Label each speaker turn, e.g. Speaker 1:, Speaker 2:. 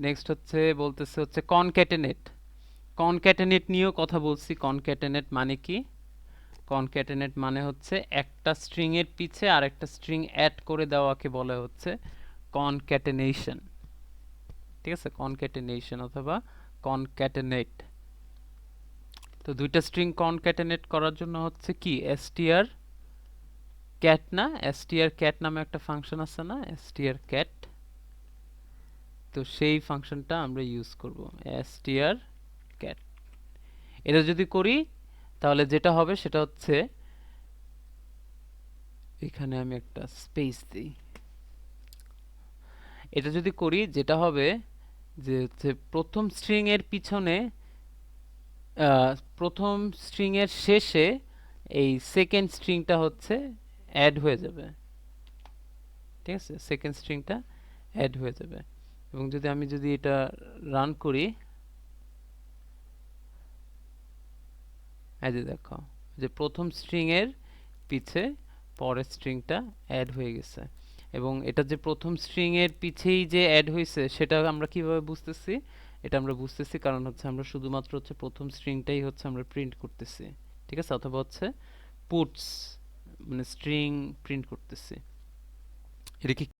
Speaker 1: Next হচ্ছে বলতেছে হচ্ছে কনক্যাটেনেট। কনক্যাটেনেট নিয়েও কথা বলছি। কনক্যাটেনেট মানে কি? কনক্যাটেনেট মানে হচ্ছে একটা স্ট্রিং এর পিছে আরেকটা স্ট্রিং অ্যাড করে দেওয়াকে বলা হচ্ছে কনক্যাটেনেশন। ঠিক আছে, কনক্যাটেনেশন অথবা কনক্যাটেনেট। তো দুইটা স্ট্রিং কনক্যাটেনেট করার জন্য হচ্ছে কি str ক্যাট, না str ক্যাট নামে একটা ফাংশন আছে না, str ক্যাট। তো সেই ফাংশনটা আমরা ইউজ করব, str ক্যাট। এটা যদি করি তাহলে যেটা হবে সেটা হচ্ছে, এখানে আমি একটা স্পেস দিই। এটা যদি করি যেটা হবে যে হচ্ছে প্রথম স্ট্রিং এর পিছনে প্রথম স্ট্রিং এর শেষে এই সেকেন্ড স্ট্রিংটা হচ্ছে অ্যাড হয়ে যাবে। ঠিক আছে, সেকেন্ড স্ট্রিংটা অ্যাড হয়ে যাবে। এবং যদি এটা রান করি, এই যে দেখো যে প্রথম স্ট্রিং এর পিছে পরের স্ট্রিংটা অ্যাড হয়ে গেছে। এবং এটা যে প্রথম স্ট্রিং এর পিছেই যে অ্যাড হয়েছে সেটা আমরা কিভাবে বুঝতেছি? এটা আমরা বুঝতেছি কারণ হচ্ছে আমরা শুধুমাত্র হচ্ছে প্রথম স্ট্রিংটাই হচ্ছে আমরা প্রিন্ট করতেছি। ঠিক আছে, অথবা হচ্ছে পুটস মানে স্ট্রিং প্রিন্ট করতেছি। এটা কি